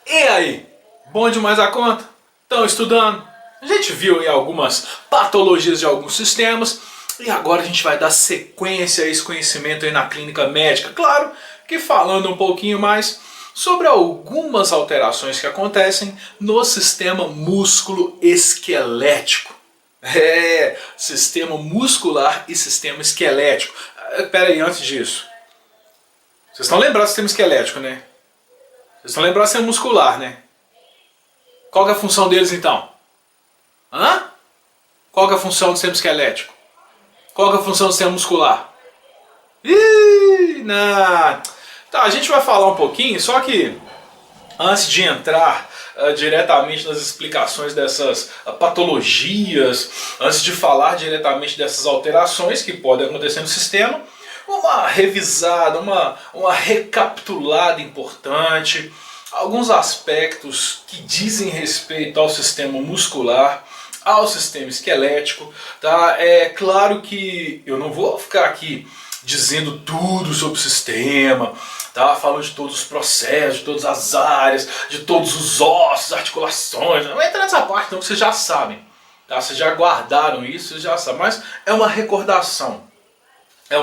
E aí? Bom demais a conta? Estão estudando? A gente viu aí algumas patologias de alguns sistemas e agora a gente vai dar sequência a esse conhecimento aí na clínica médica. Claro que falando um pouquinho mais sobre algumas alterações que acontecem no sistema músculo-esquelético. Sistema muscular e sistema esquelético. Pera aí, antes disso. Vocês estão lembrados do sistema esquelético, né? Vocês estão lembrados do sistema muscular, né? Qual que é a função deles então? Hã? Qual que é a função do sistema esquelético? Qual que é a função do sistema muscular? Não. Tá, a gente vai falar um pouquinho, só que antes de entrar diretamente nas explicações dessas patologias, antes de falar diretamente dessas alterações que podem acontecer no sistema, uma revisada, uma recapitulada importante, alguns aspectos que dizem respeito ao sistema muscular, ao sistema esquelético. Tá? É claro que eu não vou ficar aqui dizendo tudo sobre o sistema, tá? Falando de todos os processos, de todas as áreas, de todos os ossos, articulações. Não entra nessa parte não, que vocês já sabem. Tá? Vocês já guardaram isso, vocês já sabem. Mas é uma recordação, é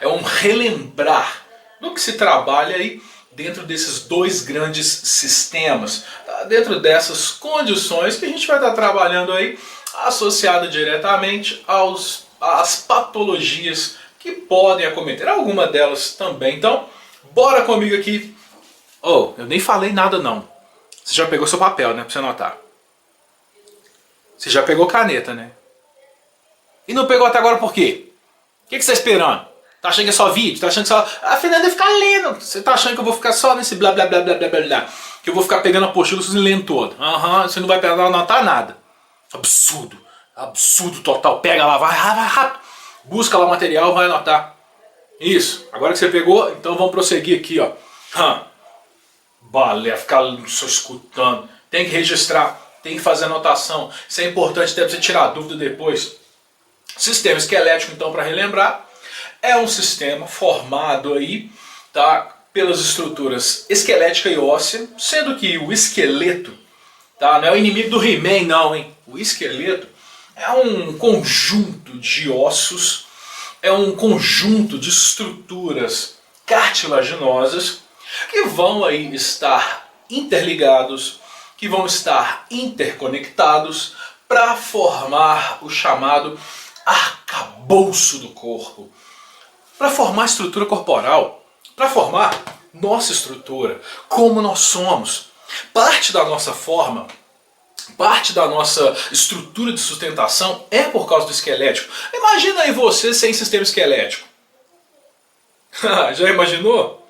um relembrar do que se trabalha aí dentro desses dois grandes sistemas, tá? Dentro dessas condições que a gente vai estar trabalhando aí, associada diretamente às patologias que podem acometer, alguma delas também. Então, bora comigo aqui. Oh, eu nem falei nada não. Você já pegou seu papel, né, pra você anotar. Você já pegou caneta, né? E não pegou até agora por quê? O que você está esperando? Tá achando que é só vídeo? Tá achando que só... A Fernanda vai ficar lendo. Você tá achando que eu vou ficar só nesse blá blá blá blá blá blá blá? Que eu vou ficar pegando a apostila e lendo todo? Você não vai anotar nada. Absurdo. Absurdo total. Pega lá, vai rápido. Busca lá o material, vai anotar. Isso. Agora que você pegou, então vamos prosseguir aqui, ó. Balé, ficar só escutando. Tem que registrar, tem que fazer anotação. Isso é importante até pra você tirar dúvida depois. Sistema esquelético, então, para relembrar, é um sistema formado aí, tá, pelas estruturas esquelética e óssea, sendo que o esqueleto, tá, não é o inimigo do He-Man não, hein? O esqueleto é um conjunto de ossos, é um conjunto de estruturas cartilaginosas que vão aí estar interligados, que vão estar interconectados para formar o chamado arcabouço do corpo, para formar a estrutura corporal, para formar nossa estrutura, como nós somos. Parte da nossa forma, parte da nossa estrutura de sustentação é por causa do esquelético. Imagina aí você sem sistema esquelético. Já imaginou?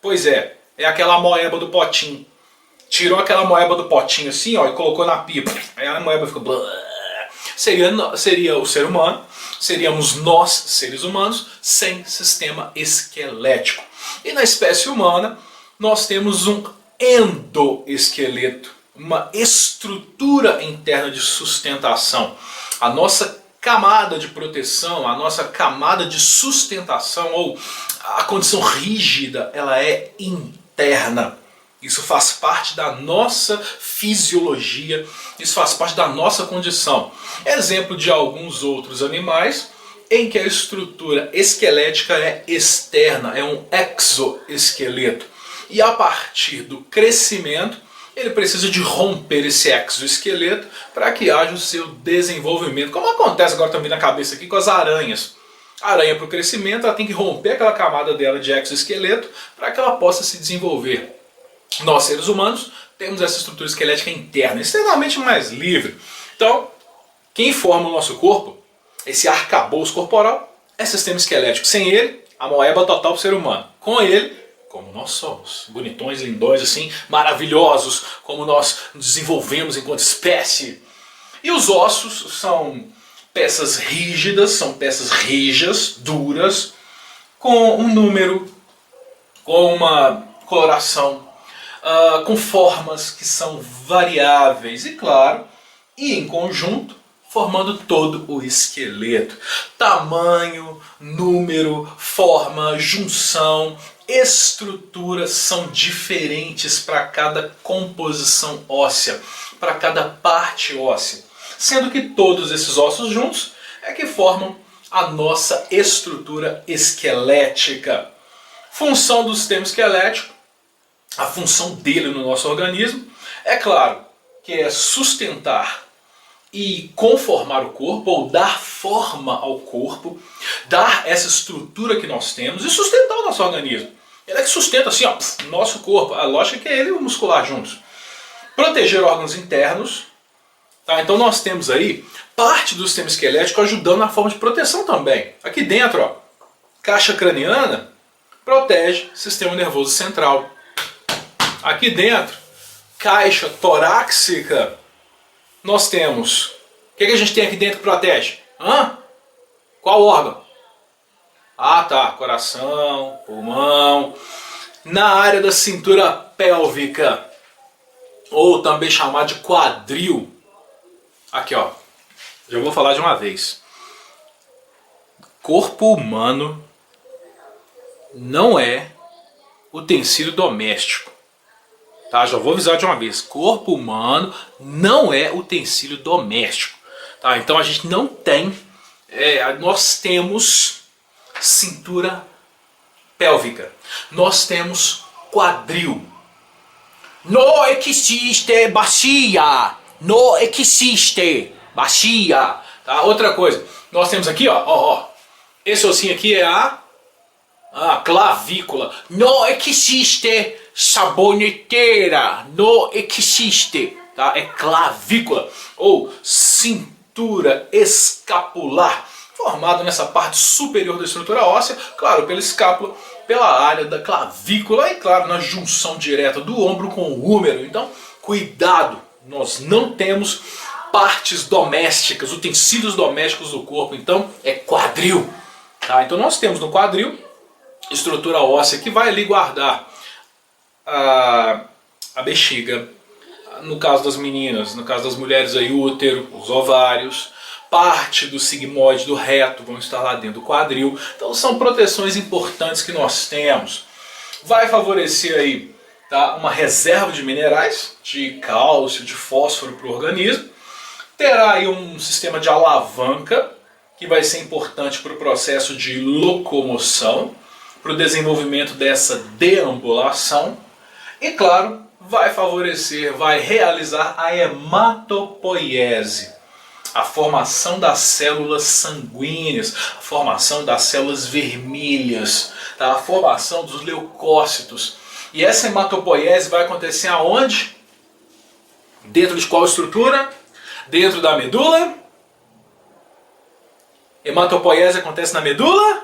Pois é aquela moeba do potinho. Tirou aquela moeba do potinho assim, ó, e colocou na pipa. Aí a moeba ficou... Seria o ser humano, seríamos nós, seres humanos, sem sistema esquelético. E na espécie humana, nós temos um endoesqueleto, uma estrutura interna de sustentação. A nossa camada de proteção, a nossa camada de sustentação, ou a condição rígida, ela é interna. Isso faz parte da nossa fisiologia, isso faz parte da nossa condição. Exemplo de alguns outros animais em que a estrutura esquelética é externa, é um exoesqueleto. E a partir do crescimento, ele precisa de romper esse exoesqueleto para que haja o seu desenvolvimento. Como acontece agora também na cabeça aqui com as aranhas. A aranha, para o crescimento, ela tem que romper aquela camada dela de exoesqueleto para que ela possa se desenvolver. Nós, seres humanos, temos essa estrutura esquelética interna, extremamente mais livre. Então, quem forma o nosso corpo, esse arcabouço corporal, é sistema esquelético. Sem ele, a moeba total para o ser humano. Com ele, como nós somos, bonitões, lindões, assim, maravilhosos, como nós nos desenvolvemos enquanto espécie. E os ossos são peças rígidas, são peças rijas, duras, com um número, com uma coloração, com formas que são variáveis e, claro, e em conjunto, formando todo o esqueleto. Tamanho, número, forma, junção, estruturas são diferentes para cada composição óssea, para cada parte óssea, sendo que todos esses ossos juntos é que formam a nossa estrutura esquelética. Função do sistema esquelético, a função dele no nosso organismo, é claro que é sustentar e conformar o corpo, ou dar forma ao corpo, dar essa estrutura que nós temos e sustentar o nosso organismo. Ele é que sustenta assim, ó, nosso corpo. A lógica é que é ele e o muscular juntos. Proteger órgãos internos. Tá? Então nós temos aí parte do sistema esquelético ajudando na forma de proteção também. Aqui dentro, ó, caixa craniana protege o sistema nervoso central. Aqui dentro, caixa torácica, nós temos... O que a gente tem aqui dentro que protege? Hã? Qual órgão? Ah tá, coração, pulmão. Na área da cintura pélvica, ou também chamado de quadril. Aqui ó, já vou falar de uma vez. Corpo humano não é utensílio doméstico. Tá? Já vou avisar de uma vez. Corpo humano não é utensílio doméstico. Tá? Então a gente não tem... nós temos cintura pélvica. Nós temos quadril. Não existe bacia. Não existe bacia. Tá? Outra coisa. Nós temos aqui, ó. Esse ossinho aqui é a clavícula. Não existe saboneteira. Não existe. Tá? É clavícula. Ou cintura escapular. Formado nessa parte superior da estrutura óssea. Claro, pela escápula, pela área da clavícula. E claro, na junção direta do ombro com o húmero. Então, cuidado. Nós não temos partes domésticas, utensílios domésticos do corpo. Então, é quadril. Tá? Então, nós temos no quadril estrutura óssea que vai ali guardar a bexiga, no caso das meninas, no caso das mulheres aí, o útero, os ovários, parte do sigmoide, do reto vão estar lá dentro do quadril. Então são proteções importantes que nós temos. Vai favorecer aí, tá, uma reserva de minerais, de cálcio, de fósforo para o organismo. Terá aí um sistema de alavanca que vai ser importante para o processo de locomoção, para o desenvolvimento dessa deambulação. E claro, vai favorecer, vai realizar a hematopoiese, a formação das células sanguíneas, a formação das células vermelhas, tá? A formação dos leucócitos. E essa hematopoiese vai acontecer aonde? Dentro de qual estrutura? Dentro da medula? Hematopoiese acontece na medula?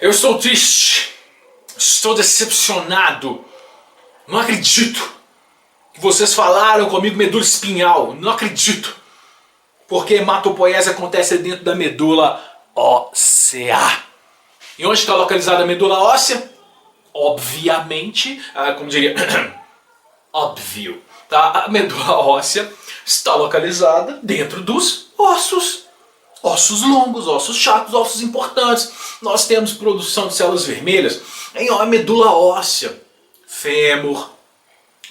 Eu estou triste, estou decepcionado, não acredito que vocês falaram comigo medula espinhal, não acredito, porque hematopoiese acontece dentro da medula óssea. E onde está localizada a medula óssea? Obviamente, como diria, óbvio, tá? A medula óssea está localizada dentro dos ossos. Ossos longos, ossos chatos, ossos importantes. Nós temos produção de células vermelhas em medula óssea, fêmur,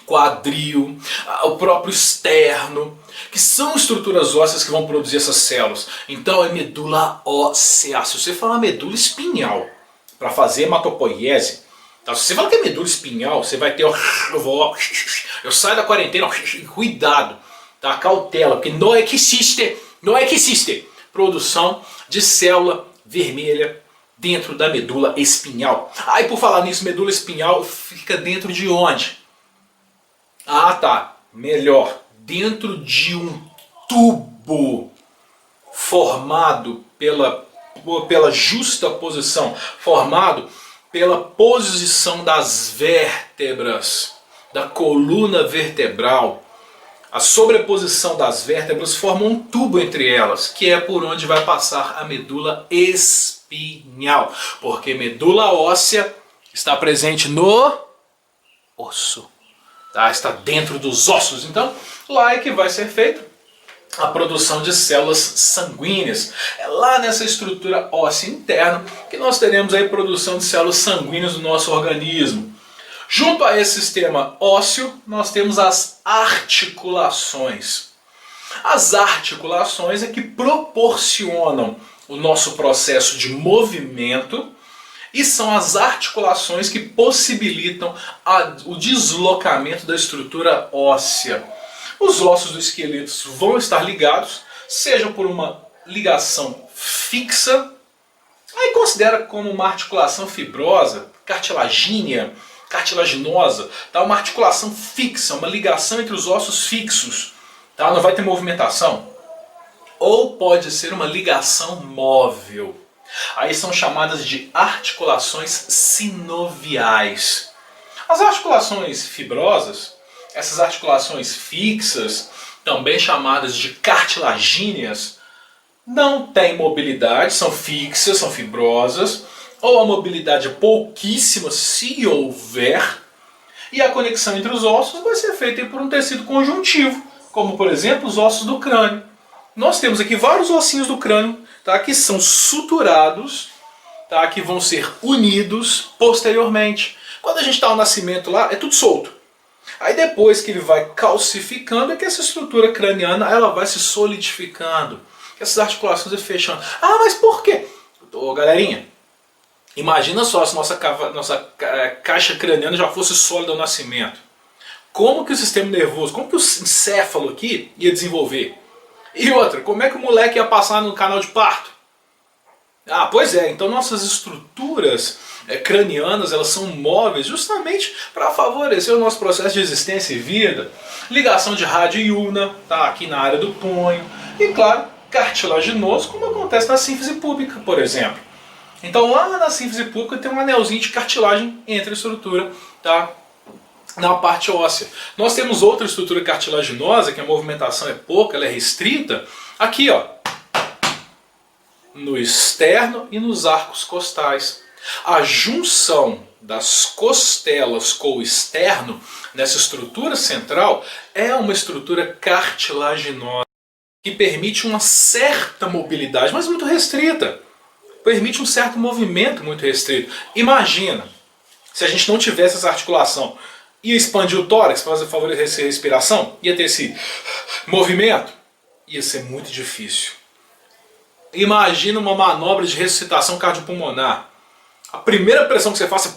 quadril, o próprio externo, que são estruturas ósseas que vão produzir essas células. Então é medula óssea. Se você falar medula espinhal para fazer hematopoiese, tá? Se você falar que é medula espinhal, você vai ter eu saio da quarentena, cuidado, tá? Cautela, porque não existe produção de célula vermelha dentro da medula espinhal. Aí por falar nisso, medula espinhal fica dentro de onde? Ah tá, melhor, dentro de um tubo formado pela justa posição, formado pela posição das vértebras, da coluna vertebral. A sobreposição das vértebras forma um tubo entre elas, que é por onde vai passar a medula espinhal. Porque medula óssea está presente no osso. Tá? Está dentro dos ossos. Então, lá é que vai ser feito a produção de células sanguíneas. É lá nessa estrutura óssea interna que nós teremos aí produção de células sanguíneas no nosso organismo. Junto a esse sistema ósseo, nós temos as articulações. As articulações é que proporcionam o nosso processo de movimento e são as articulações que possibilitam o deslocamento da estrutura óssea. Os ossos do esqueleto vão estar ligados, seja por uma ligação fixa, aí considera como uma articulação fibrosa, cartilagínea, cartilaginosa, tá? Uma articulação fixa, uma ligação entre os ossos fixos, tá? Não vai ter movimentação. Ou pode ser uma ligação móvel. Aí são chamadas de articulações sinoviais. As articulações fibrosas, essas articulações fixas, também chamadas de cartilagíneas, não têm mobilidade, são fixas, são fibrosas, ou a mobilidade é pouquíssima se houver, e a conexão entre os ossos vai ser feita por um tecido conjuntivo, como por exemplo os ossos do crânio. Nós temos aqui vários ossinhos do crânio, tá, que são suturados, tá, que vão ser unidos posteriormente. Quando a gente está ao nascimento lá, é tudo solto. Aí depois que ele vai calcificando, é que essa estrutura craniana ela vai se solidificando. Essas articulações vão fechando. Ah, mas por quê? Ô, galerinha, imagina só se nossa caixa craniana já fosse sólida ao nascimento. Como que o sistema nervoso, como que o encéfalo aqui ia desenvolver? E outra, como é que o moleque ia passar no canal de parto? Ah, pois é, então nossas estruturas cranianas elas são móveis justamente para favorecer o nosso processo de existência e vida. Ligação de rádio e ulna, tá, aqui na área do punho. E claro, cartilaginoso, como acontece na sínfise púbica, por exemplo. Então lá na sínfise púbica tem um anelzinho de cartilagem entre a estrutura, tá, na parte óssea. Nós temos outra estrutura cartilaginosa, que a movimentação é pouca, ela é restrita, aqui ó, no externo e nos arcos costais. A junção das costelas com o externo, nessa estrutura central, é uma estrutura cartilaginosa, que permite uma certa mobilidade, mas muito restrita. Permite um certo movimento muito restrito. Imagina, se a gente não tivesse essa articulação, ia expandir o tórax para favorecer a respiração? Ia ter esse movimento? Ia ser muito difícil. Imagina uma manobra de ressuscitação cardiopulmonar. A primeira pressão que você faz,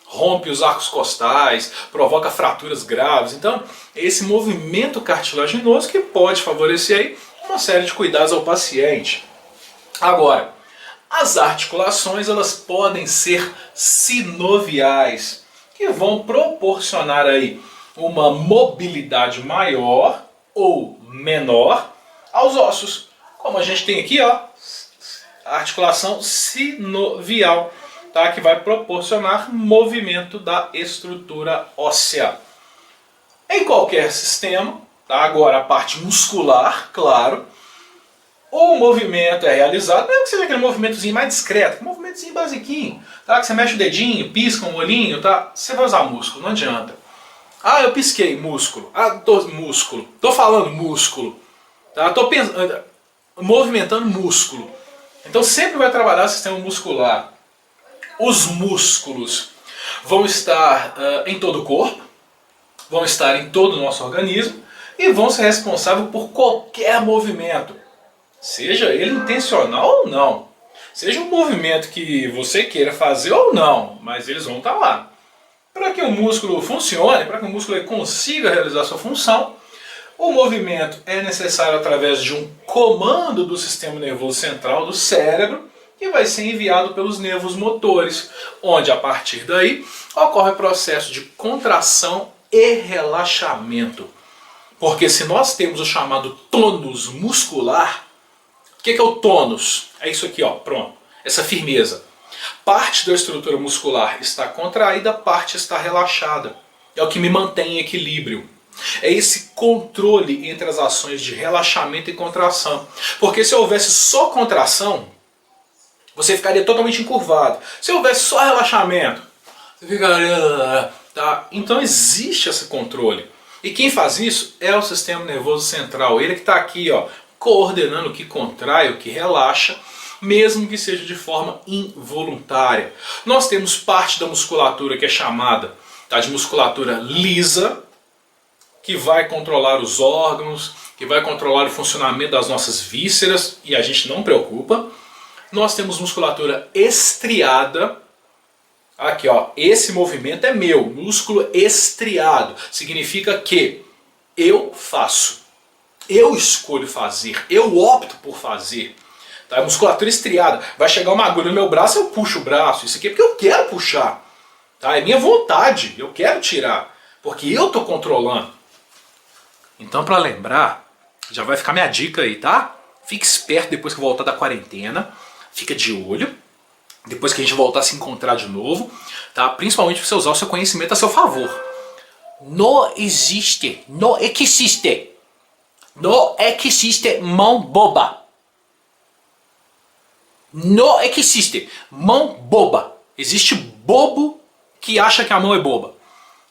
rompe os arcos costais, provoca fraturas graves. Então, é esse movimento cartilaginoso que pode favorecer aí uma série de cuidados ao paciente. Agora, as articulações elas podem ser sinoviais, que vão proporcionar aí uma mobilidade maior ou menor aos ossos. Como a gente tem aqui, ó, a articulação sinovial, tá, que vai proporcionar movimento da estrutura óssea. Em qualquer sistema, tá, agora a parte muscular, claro, o movimento é realizado, mesmo que seja aquele movimentozinho mais discreto, um movimentozinho basiquinho, tá, que você mexe o dedinho, pisca um olhinho, tá, você vai usar músculo, não adianta. Ah, eu pisquei, músculo. Ah, músculo. Tô falando músculo. Tá, tô pensando, movimentando músculo. Então sempre vai trabalhar o sistema muscular. Os músculos vão estar em todo o corpo, vão estar em todo o nosso organismo e vão ser responsáveis por qualquer movimento, seja ele intencional ou não, seja um movimento que você queira fazer ou não, mas eles vão estar lá. Para que o músculo funcione, para que o músculo consiga realizar sua função, o movimento é necessário através de um comando do sistema nervoso central do cérebro, que vai ser enviado pelos nervos motores, onde a partir daí ocorre o processo de contração e relaxamento. Porque se nós temos o chamado tônus muscular, o que é o tônus? É isso aqui, ó, pronto, essa firmeza. Parte da estrutura muscular está contraída, parte está relaxada. É o que me mantém em equilíbrio. É esse controle entre as ações de relaxamento e contração. Porque se houvesse só contração, você ficaria totalmente encurvado. Se houvesse só relaxamento, você ficaria... Tá? Então existe esse controle. E quem faz isso é o sistema nervoso central. Ele que está aqui, ó, coordenando o que contrai, o que relaxa, mesmo que seja de forma involuntária. Nós temos parte da musculatura que é chamada, tá, de musculatura lisa, que vai controlar os órgãos, que vai controlar o funcionamento das nossas vísceras, e a gente não preocupa. Nós temos musculatura estriada. Aqui, ó, esse movimento é meu, músculo estriado. Significa que eu faço, eu escolho fazer, eu opto por fazer. Tá? A musculatura estriada. Vai chegar uma agulha no meu braço, eu puxo o braço. Isso aqui é porque eu quero puxar. Tá? É minha vontade, eu quero tirar. Porque eu estou controlando. Então, para lembrar, já vai ficar minha dica aí, tá? Fique esperto depois que voltar da quarentena. Fica de olho. Depois que a gente voltar a se encontrar de novo, tá? Principalmente para você usar o seu conhecimento a seu favor. Não existe mão boba. Não existe mão boba. Existe bobo que acha que a mão é boba,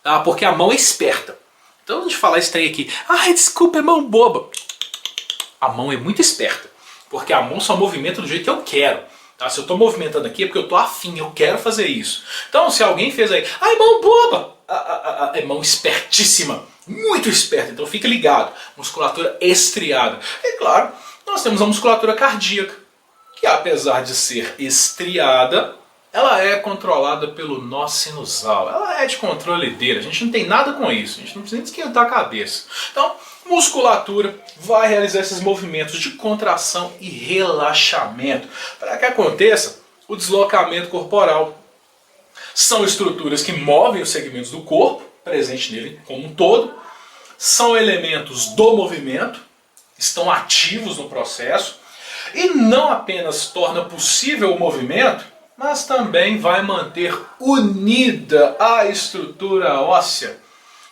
tá? Porque a mão é esperta. Então, antes de falar esse trem aqui, ai, desculpa, é mão boba. A mão é muito esperta, porque a mão só movimenta do jeito que eu quero. Tá? Se eu estou movimentando aqui é porque eu estou afim, eu quero fazer isso. Então, se alguém fez aí, ai, mão boba, é mão espertíssima, muito esperta. Então, fica ligado, musculatura estriada. E claro, nós temos a musculatura cardíaca, que apesar de ser estriada, ela é controlada pelo nó sinusal. Ela é de controle dele, a gente não tem nada com isso, a gente não precisa nem esquentar a cabeça. Então, musculatura vai realizar esses movimentos de contração e relaxamento para que aconteça o deslocamento corporal. São estruturas que movem os segmentos do corpo, presente nele como um todo. São elementos do movimento, estão ativos no processo. E não apenas torna possível o movimento, mas também vai manter unida a estrutura óssea.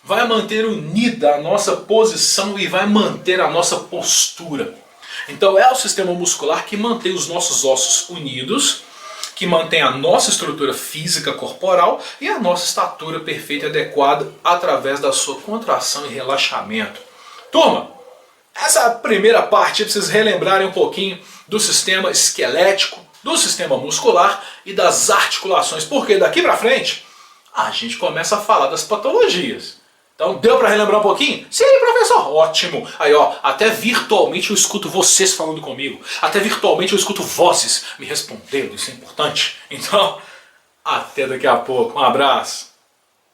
Vai manter unida a nossa posição e vai manter a nossa postura. Então é o sistema muscular que mantém os nossos ossos unidos, que mantém a nossa estrutura física corporal e a nossa estatura perfeita e adequada através da sua contração e relaxamento. Turma, essa é a primeira parte para vocês relembrarem um pouquinho do sistema esquelético, do sistema muscular e das articulações, porque daqui para frente a gente começa a falar das patologias. Então, deu para relembrar um pouquinho? Sim, professor, ótimo. Aí, ó, até virtualmente eu escuto vocês falando comigo. Até virtualmente eu escuto vozes me respondendo, isso é importante. Então, até daqui a pouco. Um abraço.